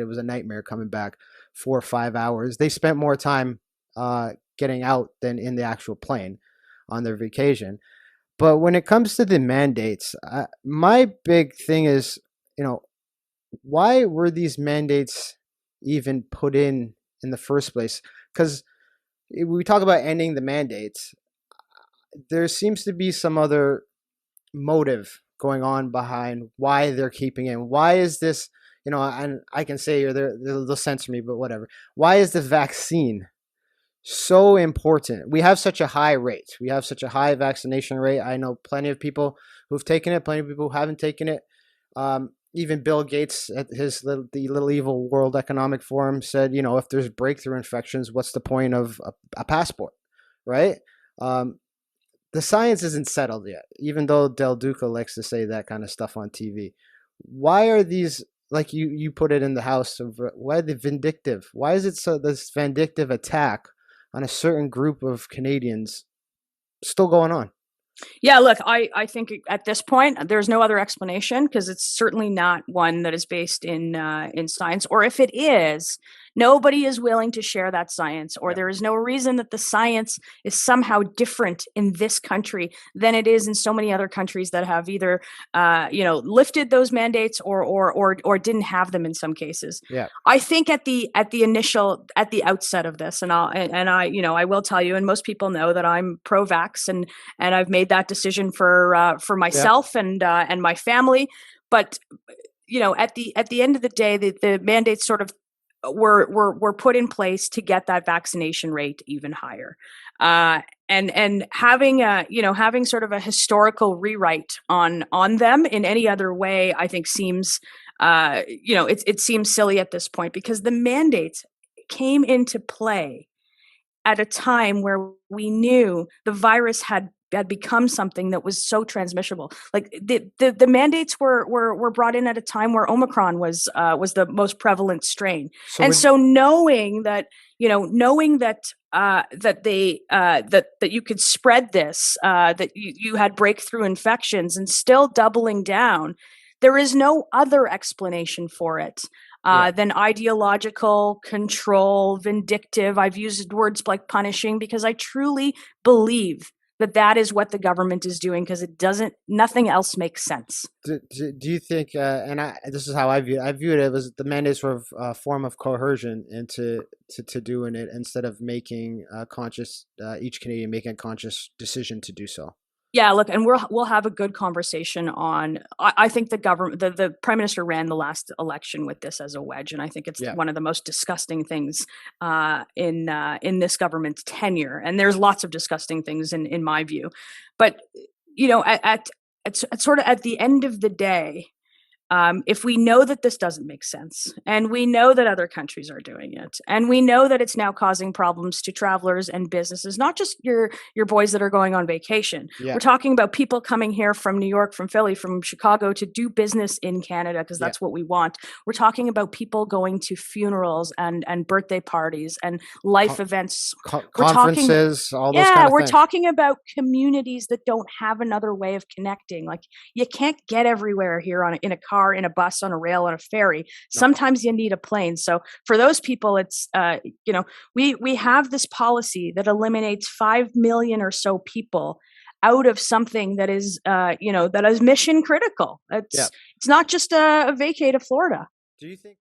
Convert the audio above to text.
It was a nightmare coming back 4 or 5 hours. They spent more time getting out than in the actual plane on their vacation. But when it comes to the mandates, my big thing is, you know, why were these mandates even put in the first place? Because we talk about ending the mandates, there seems to be some other motive going on behind why they're keeping it. Why is this, and I can say they'll censor me, but whatever. Why is the vaccine so important? We have such a high rate. We have such a high vaccination rate. I know plenty of people who've taken it, plenty of people who haven't taken it. Even Bill Gates at the Little Evil World Economic Forum said, if there's breakthrough infections, what's the point of a passport, right? The science isn't settled yet, even though Del Duca likes to say that kind of stuff on TV. Why are these, like you put it in the house, why are they vindictive? Why is it so this vindictive attack on a certain group of Canadians still going on? Yeah, look, I think at this point there's no other explanation because it's certainly not one that is based in science. Or if it is, nobody is willing to share that science, or Yeah. there is no reason that the science is somehow different in this country than it is in so many other countries that have either lifted those mandates or didn't have them in some cases. Yeah. I think at the outset of this, I will tell you, and most people know that I'm pro-vax, and I've made that decision for Yeah. myself and my family. But at the end of the day, the mandates sort of were put in place to get that vaccination rate even higher. And having sort of a historical rewrite on them in any other way, I think seems it seems silly at this point, because the mandates came into play at a time where we knew the virus had become something that was so transmissible. Like the mandates were brought in at a time where Omicron was the most prevalent strain. So And would so knowing that that you could spread this, that you had breakthrough infections, and still doubling down, there is no other explanation for it yeah. than ideological, control, vindictive. I've used words like punishing because I truly believe that is what the government is doing, because nothing else makes sense. Do you think, this is how I view it as the mandates were a form of coercion into to doing it, instead of making each Canadian making a conscious decision to do so. Yeah, look, and we'll have a good conversation on. I think the government, the prime minister ran the last election with this as a wedge, and I think it's Yeah. one of the most disgusting things in this government's tenure. And there's lots of disgusting things in my view, but at sort of at the end of the day, if we know that this doesn't make sense, and we know that other countries are doing it, and we know that it's now causing problems to travelers and businesses, not just your boys that are going on vacation. Yeah. We're talking about people coming here from New York, from Philly, from Chicago to do business in Canada, because Yeah. that's what we want. We're talking about people going to funerals and birthday parties and life Co- events. We're talking Conferences, all those Yeah, kind of we're things. talking about communities that don't have another way of connecting. Like, you can't get everywhere here in a car, in a bus, on a rail, on a ferry. No. Sometimes you need a plane. So for those people, it's we have this policy that eliminates 5 million or so people out of something that is that is mission critical. Yeah. It's not just a vacate of Florida. Do you think